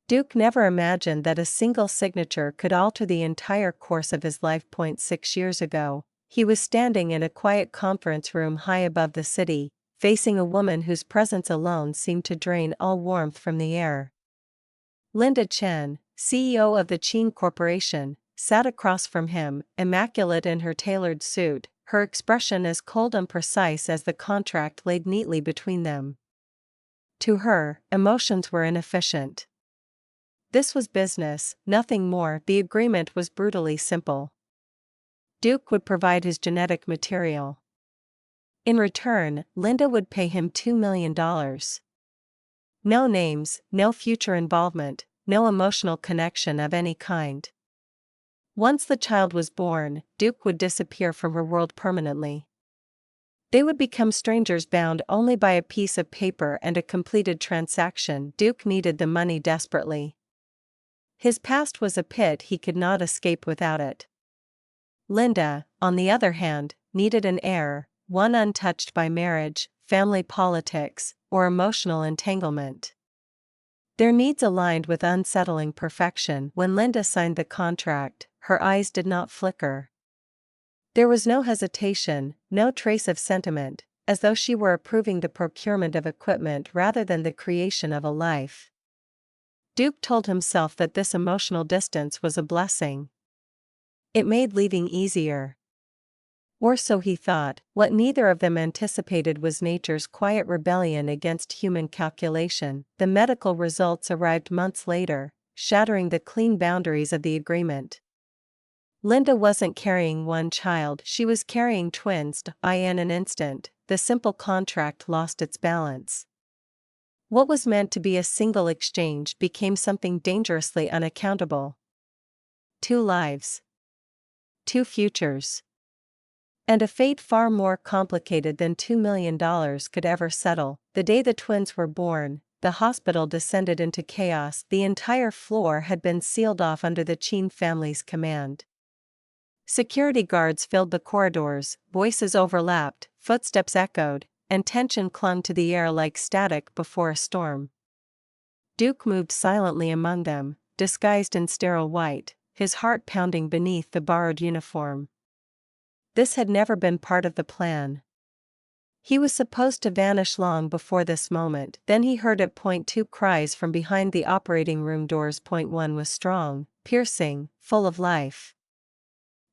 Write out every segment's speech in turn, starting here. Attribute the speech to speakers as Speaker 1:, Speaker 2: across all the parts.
Speaker 1: Duke never imagined that a single signature could alter the entire course of his life. 6 years ago, he was standing in a quiet conference room high above the city, facing a woman whose presence alone seemed to drain all warmth from the air. Linda Chen, CEO of the Chen Corporation, sat across from him, immaculate in her tailored suit, her expression as cold and precise as the contract laid neatly between them. To her, emotions were inefficient. This was business, nothing more. The agreement was brutally simple. Duke would provide his genetic material. In return, Linda would pay him $2 million. No names, no future involvement, no emotional connection of any kind. Once the child was born, Duke would disappear from her world permanently. They would become strangers bound only by a piece of paper and a completed transaction. Duke needed the money desperately. His past was a pit he could not escape without it. Linda, on the other hand, needed an heir, one untouched by marriage, family politics, or emotional entanglement. Their needs aligned with unsettling perfection. When Linda signed the contract, her eyes did not flicker. There was no hesitation, no trace of sentiment, as though she were approving the procurement of equipment rather than the creation of a life. Duke told himself that this emotional distance was a blessing. It made leaving easier. Or so he thought. What neither of them anticipated was nature's quiet rebellion against human calculation. The medical results arrived months later, shattering the clean boundaries of the agreement. Linda wasn't carrying one child, she was carrying twins. In an instant, the simple contract lost its balance. What was meant to be a single exchange became something dangerously unaccountable. 2 lives. 2 futures. And a fate far more complicated than $2 million could ever settle. The day the twins were born, the hospital descended into chaos. The entire floor had been sealed off under the Chen family's command. Security guards filled the corridors, voices overlapped, footsteps echoed, and tension clung to the air like static before a storm. Duke moved silently among them, disguised in sterile white, his heart pounding beneath the borrowed uniform. This had never been part of the plan. He was supposed to vanish long before this moment. Then he heard at point 2 cries from behind the operating room doors. Point 1 was strong, piercing, full of life.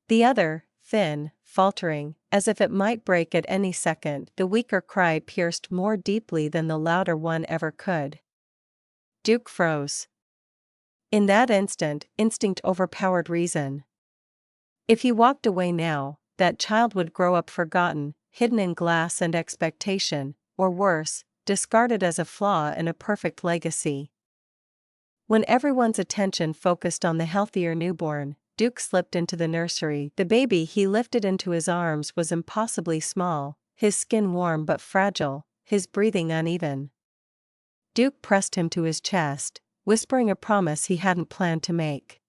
Speaker 1: The other, thin, faltering, as if it might break at any second. The weaker cry pierced more deeply than the louder one ever could. Duke froze. In that instant, instinct overpowered reason. If he walked away now, that child would grow up forgotten, hidden in glass and expectation, or worse, discarded as a flaw in a perfect legacy. When everyone's attention focused on the healthier newborn, Duke slipped into the nursery. The baby he lifted into his arms was impossibly small, his skin warm but fragile, his breathing uneven. Duke pressed him to his chest, whispering a promise he hadn't planned to make.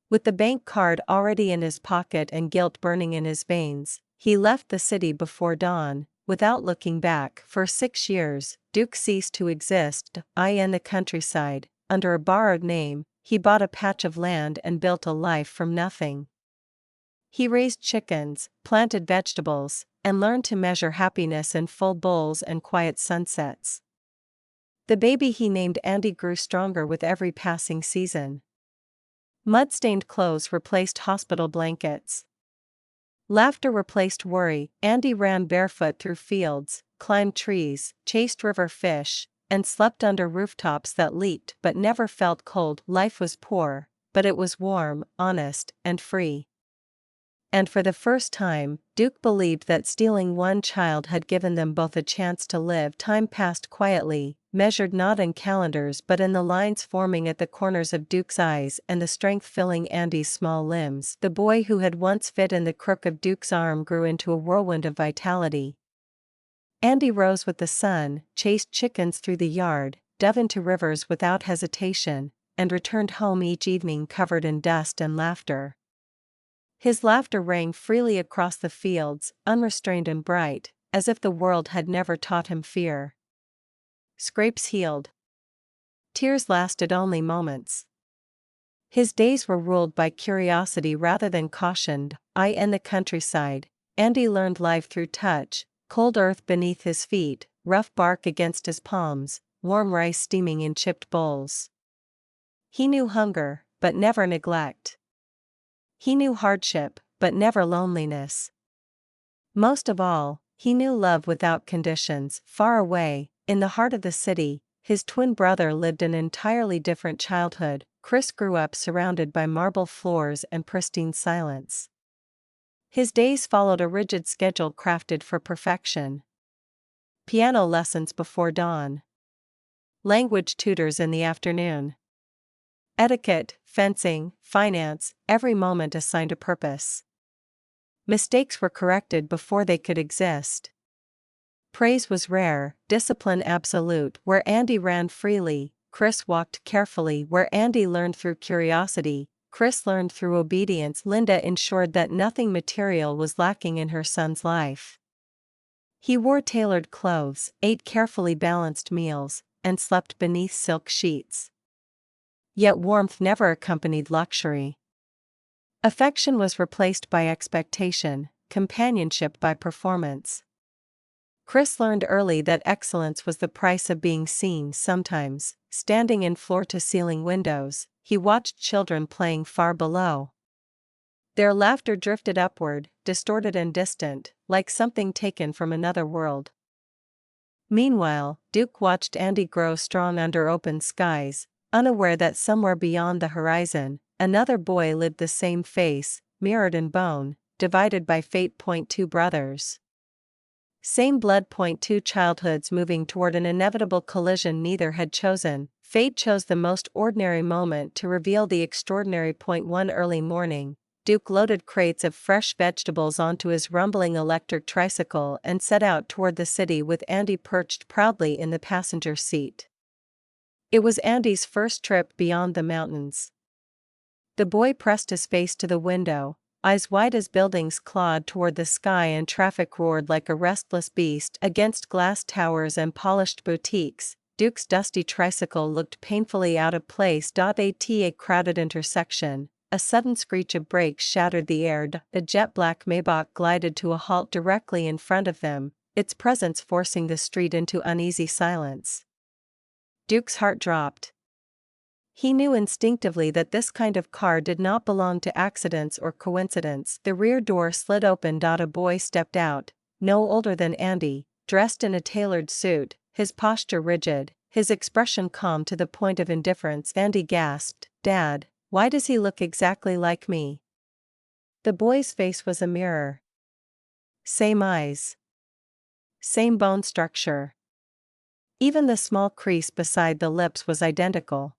Speaker 1: With the bank card already in his pocket and guilt burning in his veins, he left the city before dawn, without looking back. For 6 years, Duke ceased to exist. In the countryside, under a borrowed name, he bought a patch of land and built a life from nothing. He raised chickens, planted vegetables, and learned to measure happiness in full bowls and quiet sunsets. The baby he named Andy grew stronger with every passing season. Mud-stained clothes replaced hospital blankets. Laughter replaced worry. Andy ran barefoot through fields, climbed trees, chased river fish, and slept under rooftops that leaked but never felt cold. Life was poor, but it was warm, honest, and free. And for the first time, Duke believed that stealing one child had given them both a chance to live. Time passed quietly, measured not in calendars but in the lines forming at the corners of Duke's eyes and the strength filling Andy's small limbs. The boy who had once fit in the crook of Duke's arm grew into a whirlwind of vitality. Andy rose with the sun, chased chickens through the yard, dove into rivers without hesitation, and returned home each evening covered in dust and laughter. His laughter rang freely across the fields, unrestrained and bright, as if the world had never taught him fear. Scrapes healed. Tears lasted only moments. His days were ruled by curiosity rather than caution. In the countryside, Andy learned life through touch: cold earth beneath his feet, rough bark against his palms, warm rice steaming in chipped bowls. He knew hunger, but never neglect. He knew hardship, but never loneliness. Most of all, he knew love without conditions. Far away, in the heart of the city, his twin brother lived an entirely different childhood. Chris grew up surrounded by marble floors and pristine silence. His days followed a rigid schedule crafted for perfection. Piano lessons before dawn. Language tutors in the afternoon. Etiquette, fencing, finance, every moment assigned a purpose. Mistakes were corrected before they could exist. Praise was rare, discipline absolute. Where Andy ran freely, Chris walked carefully. Where Andy learned through curiosity, Chris learned through obedience. Linda ensured that nothing material was lacking in her son's life. He wore tailored clothes, ate carefully balanced meals, and slept beneath silk sheets. Yet warmth never accompanied luxury. Affection was replaced by expectation, companionship by performance. Chris learned early that excellence was the price of being seen. Sometimes, standing in floor-to-ceiling windows, he watched children playing far below. Their laughter drifted upward, distorted and distant, like something taken from another world. Meanwhile, Duke watched Andy grow strong under open skies, unaware that somewhere beyond the horizon, another boy lived, the same face, mirrored in bone, divided by fate. Two brothers. Same blood. Two childhoods moving toward an inevitable collision neither had chosen. Fate chose the most ordinary moment to reveal the extraordinary. One early morning, Duke loaded crates of fresh vegetables onto his rumbling electric tricycle and set out toward the city with Andy perched proudly in the passenger seat. It was Andy's first trip beyond the mountains. The boy pressed his face to the window, eyes wide as buildings clawed toward the sky and traffic roared like a restless beast against glass towers and polished boutiques. Duke's dusty tricycle looked painfully out of place. At a crowded intersection, a sudden screech of brakes shattered the air. The jet-black Maybach glided to a halt directly in front of them, its presence forcing the street into uneasy silence. Duke's heart dropped. He knew instinctively that this kind of car did not belong to accidents or coincidence. The rear door slid open. A boy stepped out, no older than Andy, dressed in a tailored suit, his posture rigid, his expression calm to the point of indifference. Andy gasped, "Dad, why does he look exactly like me?" The boy's face was a mirror. Same eyes. Same bone structure. Even the small crease beside the lips was identical.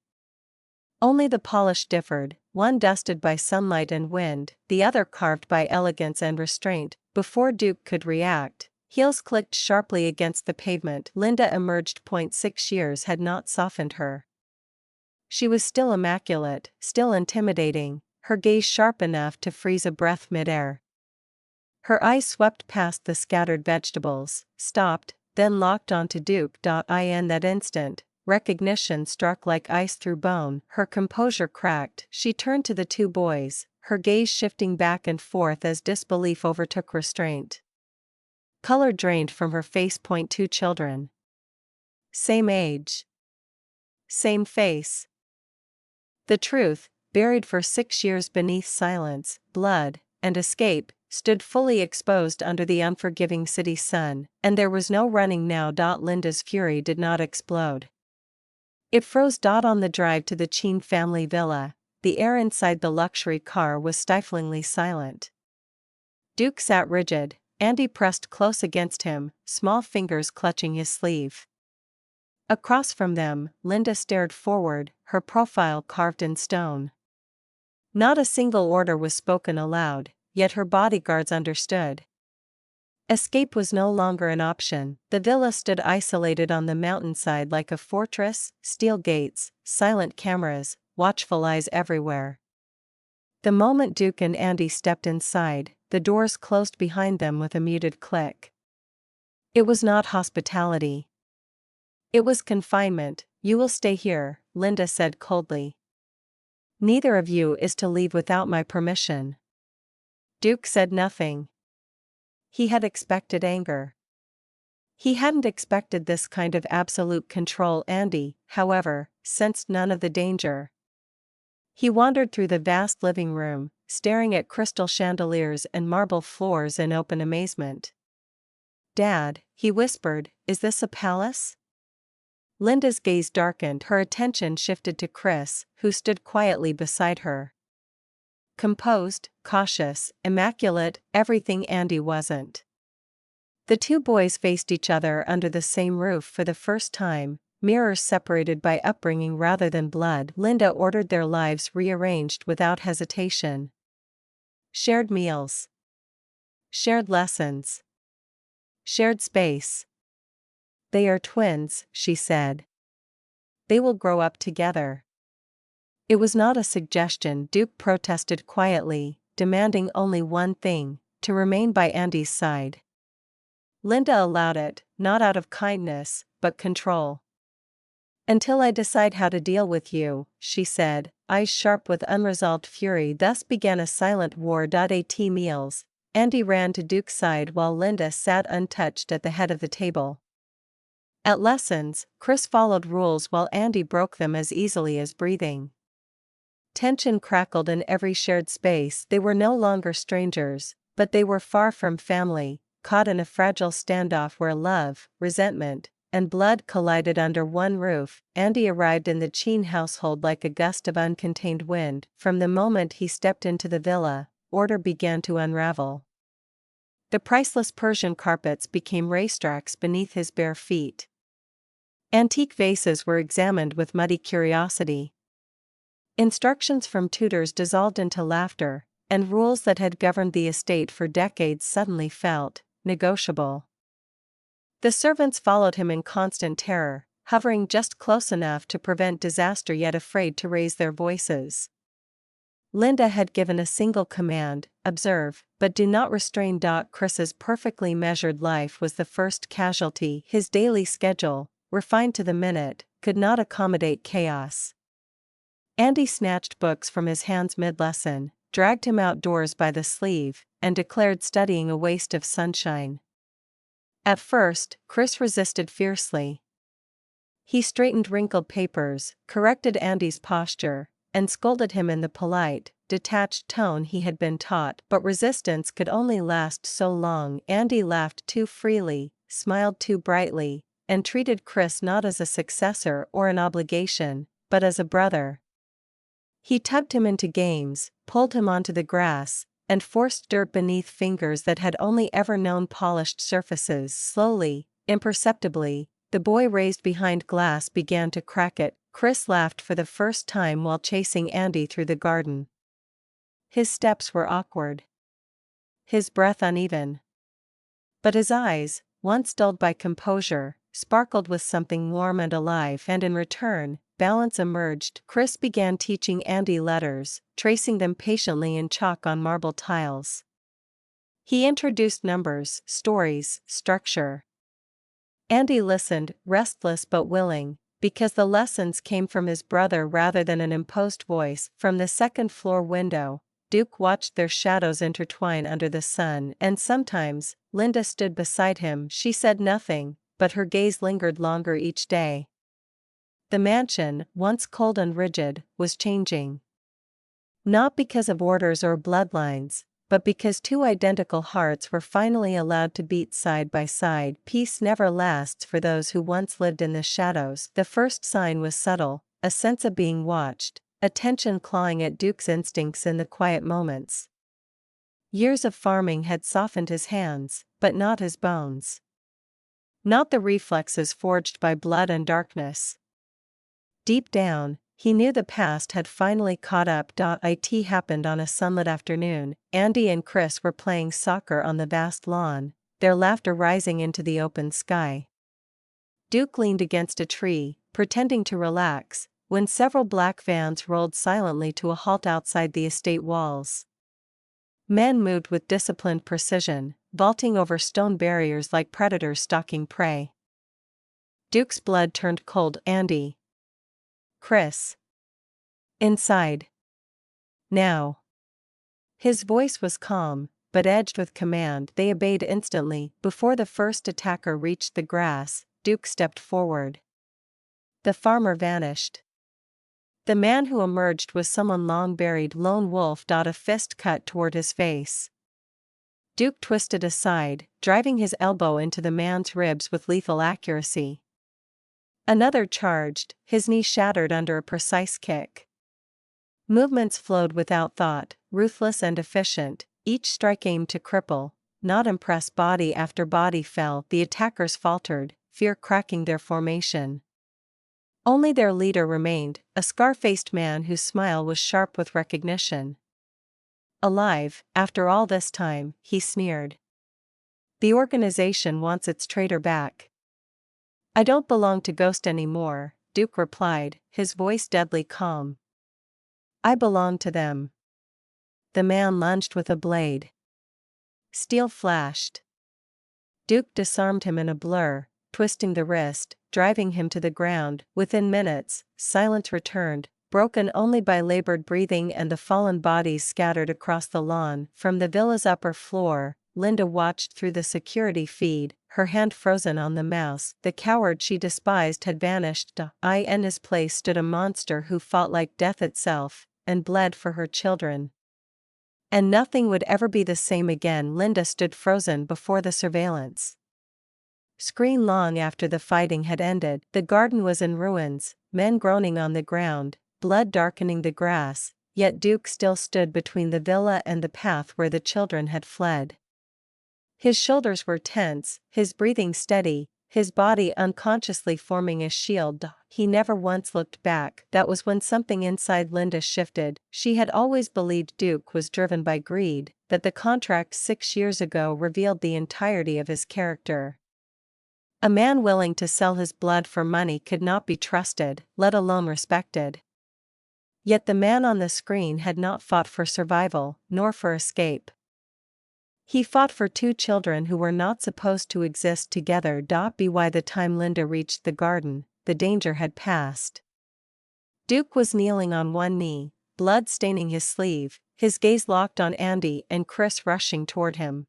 Speaker 1: Only the polish differed, one dusted by sunlight and wind, the other carved by elegance and restraint. Before Duke could react, heels clicked sharply against the pavement. Linda emerged. 6 years had not softened her. She was still immaculate, still intimidating, her gaze sharp enough to freeze a breath midair. Her eyes swept past the scattered vegetables, stopped, then locked onto Duke. In that instant, recognition struck like ice through bone. Her composure cracked. She turned to the two boys, her gaze shifting back and forth as disbelief overtook restraint. Color drained from her face. 2 children. Same age. Same face. The truth, buried for 6 years beneath silence, blood, and escape, stood fully exposed under the unforgiving city sun, and there was no running now. Linda's fury did not explode. It froze. On the drive to the Cheen family villa, the air inside the luxury car was stiflingly silent. Duke sat rigid, Andy pressed close against him, small fingers clutching his sleeve. Across from them, Linda stared forward, her profile carved in stone. Not a single order was spoken aloud, yet her bodyguards understood. Escape was no longer an option. The villa stood isolated on the mountainside like a fortress, steel gates, silent cameras, watchful eyes everywhere. The moment Duke and Andy stepped inside, the doors closed behind them with a muted click. It was not hospitality. It was confinement. You will stay here, Linda said coldly. Neither of you is to leave without my permission. Duke said nothing. He had expected anger. He hadn't expected this kind of absolute control. Andy, however, sensed none of the danger. He wandered through the vast living room, staring at crystal chandeliers and marble floors in open amazement. Dad, he whispered, is this a palace? Linda's gaze darkened. Her attention shifted to Chris, who stood quietly beside her. Composed, cautious, immaculate, everything Andy wasn't. The two boys faced each other under the same roof for the first time, mirrors separated by upbringing rather than blood. Linda ordered their lives rearranged without hesitation. Shared meals. Shared lessons. Shared space. They are twins, she said. They will grow up together. It was not a suggestion. Duke protested quietly, demanding only one thing, to remain by Andy's side. Linda allowed it, not out of kindness, but control. Until I decide how to deal with you, she said, eyes sharp with unresolved fury. Thus began a silent war. At meals, Andy ran to Duke's side while Linda sat untouched at the head of the table. At lessons, Chris followed rules while Andy broke them as easily as breathing. Tension crackled in every shared space. They were no longer strangers, but they were far from family, caught in a fragile standoff where love, resentment, and blood collided under one roof. Andy arrived in the Cheen household like a gust of uncontained wind. From the moment he stepped into the villa, order began to unravel. The priceless Persian carpets became racetracks beneath his bare feet. Antique vases were examined with muddy curiosity. Instructions from tutors dissolved into laughter, and rules that had governed the estate for decades suddenly felt negotiable. The servants followed him in constant terror, hovering just close enough to prevent disaster yet afraid to raise their voices. Linda had given a single command, observe, but do not restrain. Chris's perfectly measured life was the first casualty. His daily schedule, refined to the minute, could not accommodate chaos. Andy snatched books from his hands mid-lesson, dragged him outdoors by the sleeve, and declared studying a waste of sunshine. At first, Chris resisted fiercely. He straightened wrinkled papers, corrected Andy's posture, and scolded him in the polite, detached tone he had been taught. But resistance could only last so long. Andy laughed too freely, smiled too brightly, and treated Chris not as a successor or an obligation, but as a brother. He tugged him into games, pulled him onto the grass, and forced dirt beneath fingers that had only ever known polished surfaces. Slowly, imperceptibly, the boy raised behind glass began to crack it. Chris laughed for the first time while chasing Andy through the garden. His steps were awkward. His breath uneven. But his eyes, once dulled by composure, sparkled with something warm and alive, and in return, balance emerged. Chris began teaching Andy letters, tracing them patiently in chalk on marble tiles. He introduced numbers, stories, structure. Andy listened, restless but willing, because the lessons came from his brother rather than an imposed voice. From the second-floor window, Duke watched their shadows intertwine under the sun, and sometimes, Linda stood beside him. She said nothing, but her gaze lingered longer each day. The mansion, once cold and rigid, was changing. Not because of orders or bloodlines, but because two identical hearts were finally allowed to beat side by side. Peace never lasts for those who once lived in the shadows. The first sign was subtle, a sense of being watched, a tension clawing at Duke's instincts in the quiet moments. Years of farming had softened his hands, but not his bones. Not the reflexes forged by blood and darkness. Deep down, he knew the past had finally caught up. It happened on a sunlit afternoon. Andy and Chris were playing soccer on the vast lawn, their laughter rising into the open sky. Duke leaned against a tree, pretending to relax, when several black vans rolled silently to a halt outside the estate walls. Men moved with disciplined precision, vaulting over stone barriers like predators stalking prey. Duke's blood turned cold. Andy. Chris. Inside. Now. His voice was calm, but edged with command. They obeyed instantly. Before the first attacker reached the grass, Duke stepped forward. The farmer vanished. The man who emerged was someone long buried. Lone wolf. A fist cut toward his face. Duke twisted aside, driving his elbow into the man's ribs with lethal accuracy. Another charged, his knee shattered under a precise kick. Movements flowed without thought, ruthless and efficient, each strike aimed to cripple, not impress. Body after body fell. The attackers faltered, fear cracking their formation. Only their leader remained, a scar-faced man whose smile was sharp with recognition. Alive, after all this time, he sneered. The organization wants its traitor back. I don't belong to Ghost anymore, Duke replied, his voice deadly calm. I belong to them. The man lunged with a blade. Steel flashed. Duke disarmed him in a blur, twisting the wrist, driving him to the ground. Within minutes, silence returned, broken only by labored breathing and the fallen bodies scattered across the lawn. From the villa's upper floor, Linda watched through the security feed, her hand frozen on the mouse. The coward she despised had vanished. In his place stood a monster who fought like death itself, and bled for her children. And nothing would ever be the same again. Linda stood frozen before the surveillance screen long after the fighting had ended. The garden was in ruins, men groaning on the ground, blood darkening the grass, yet Duke still stood between the villa and the path where the children had fled. His shoulders were tense, his breathing steady, his body unconsciously forming a shield. He never once looked back. That was when something inside Linda shifted. She had always believed Duke was driven by greed, but the contract 6 years ago revealed the entirety of his character. A man willing to sell his blood for money could not be trusted, let alone respected. Yet the man on the screen had not fought for survival, nor for escape. He fought for 2 children who were not supposed to exist together. By the time Linda reached the garden, the danger had passed. Duke was kneeling on one knee, blood staining his sleeve, his gaze locked on Andy and Chris rushing toward him.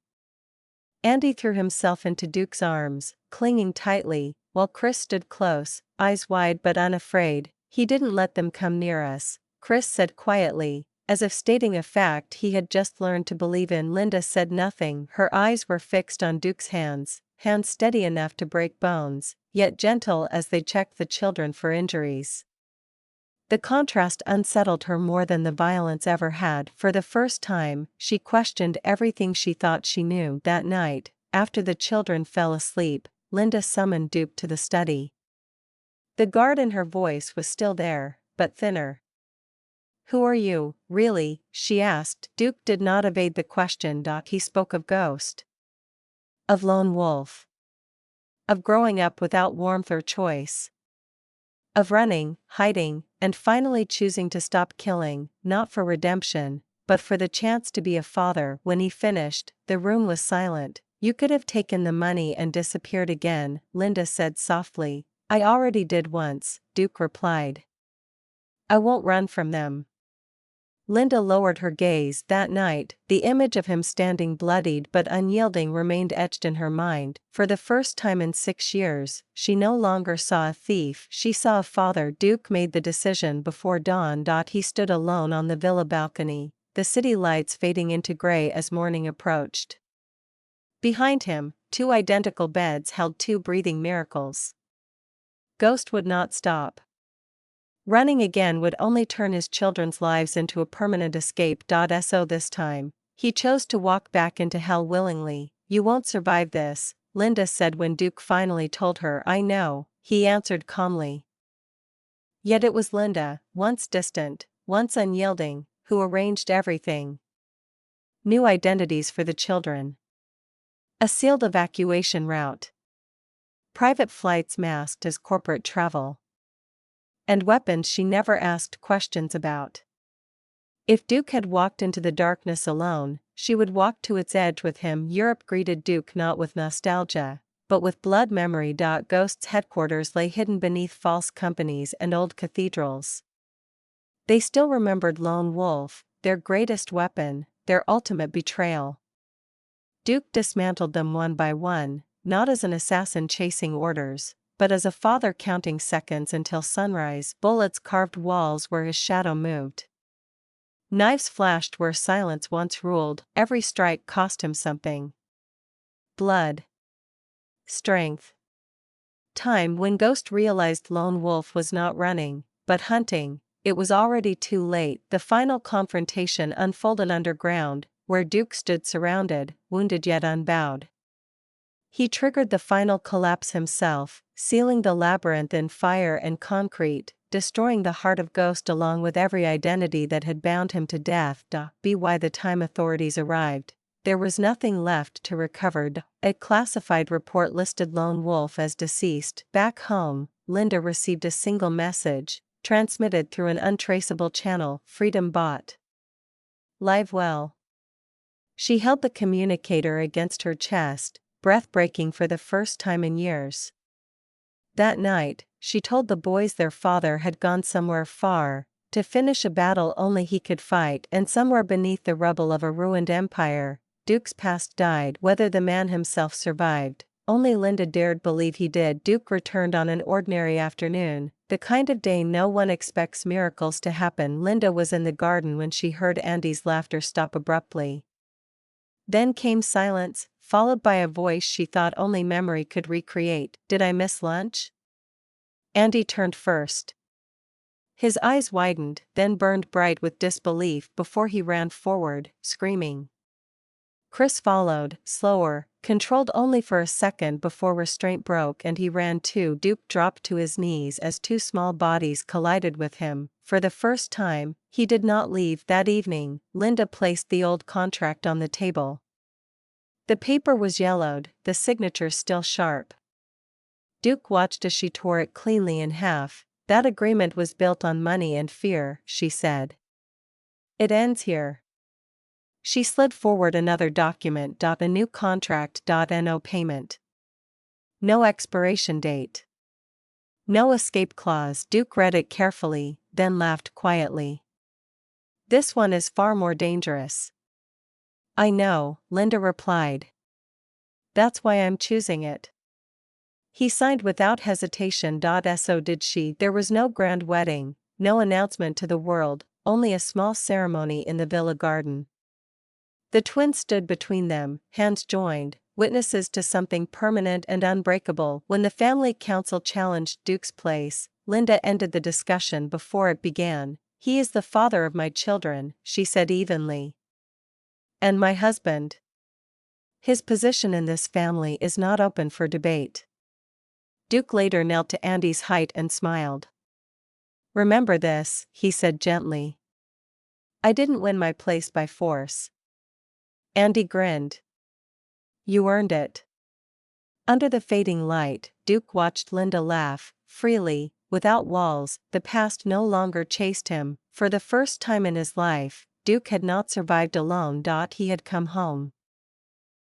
Speaker 1: Andy threw himself into Duke's arms, clinging tightly, while Chris stood close, eyes wide but unafraid. He didn't let them come near us, Chris said quietly, as if stating a fact he had just learned to believe in. Linda said nothing. Her eyes were fixed on Duke's hands steady enough to break bones, yet gentle as they checked the children for injuries. The contrast unsettled her more than the violence ever had. For the first time, she questioned everything she thought she knew. That night, after the children fell asleep, Linda summoned Duke to the study. The guard in her voice was still there, but thinner. Who are you, really? She asked. Duke did not evade the question. He spoke of Ghost. Of lone wolf. Of growing up without warmth or choice. Of running, hiding, and finally choosing to stop killing, not for redemption, but for the chance to be a father. When he finished, the room was silent. You could have taken the money and disappeared again, Linda said softly. I already did once, Duke replied. I won't run from them. Linda lowered her gaze. That night, the image of him standing bloodied but unyielding remained etched in her mind. For the first time in 6 years, she no longer saw a thief, she saw a father. Duke made the decision before dawn. He stood alone on the villa balcony, the city lights fading into gray as morning approached. Behind him, 2 identical beds held 2 breathing miracles. Ghost would not stop. Running again would only turn his children's lives into a permanent escape. So this time, he chose to walk back into hell willingly. You won't survive this, Linda said when Duke finally told her. I know, he answered calmly. Yet it was Linda, once distant, once unyielding, who arranged everything. New identities for the children. A sealed evacuation route. Private flights masked as corporate travel. And weapons she never asked questions about. If Duke had walked into the darkness alone, she would walk to its edge with him. Europe greeted Duke not with nostalgia, but with blood memory. Ghost's headquarters lay hidden beneath false companies and old cathedrals. They still remembered Lone Wolf, their greatest weapon, their ultimate betrayal. Duke dismantled them one by one, not as an assassin chasing orders, but as a father counting seconds until sunrise. Bullets carved walls where his shadow moved. Knives flashed where silence once ruled. Every strike cost him something. Blood. Strength. Time. When Ghost realized Lone Wolf was not running, but hunting, it was already too late. The final confrontation unfolded underground, where Duke stood surrounded, wounded yet unbowed. He triggered the final collapse himself, sealing the labyrinth in fire and concrete, destroying the heart of Ghost along with every identity that had bound him to death. By the time authorities arrived, there was nothing left to recover. A classified report listed Lone Wolf as deceased. Back home, Linda received a single message, transmitted through an untraceable channel. Freedom bought. Live well. She held the communicator against her chest, breathtaking for the first time in years. That night, she told the boys their father had gone somewhere far, to finish a battle only he could fight, and somewhere beneath the rubble of a ruined empire, Duke's past died. Whether the man himself survived, only Linda dared believe he did. Duke returned on an ordinary afternoon, the kind of day no one expects miracles to happen. Linda was in the garden when she heard Andy's laughter stop abruptly. Then came silence, followed by a voice she thought only memory could recreate. Did I miss lunch? Andy turned first. His eyes widened, then burned bright with disbelief before he ran forward, screaming. Chris followed, slower, controlled only for a second before restraint broke and he ran too. Duke dropped to his knees as two small bodies collided with him. For the first time, he did not leave. That evening, Linda placed the old contract on the table. The paper was yellowed, the signature still sharp. Duke watched as she tore it cleanly in half. That agreement was built on money and fear, she said. It ends here. She slid forward another document. A new contract. No payment. No expiration date. No escape clause. Duke read it carefully, then laughed quietly. This one is far more dangerous. I know, Linda replied. That's why I'm choosing it. He signed without hesitation. So did she. There was no grand wedding, no announcement to the world, only a small ceremony in the villa garden. The twins stood between them, hands joined, witnesses to something permanent and unbreakable. When the family council challenged Duke's place, Linda ended the discussion before it began. He is the father of my children, she said evenly. And my husband. His position in this family is not open for debate. Duke later knelt to Andy's height and smiled. Remember this, he said gently. I didn't win my place by force. Andy grinned. You earned it. Under the fading light, Duke watched Linda laugh, freely, without walls. The past no longer chased him. For the first time in his life, Duke had not survived alone. He had come home.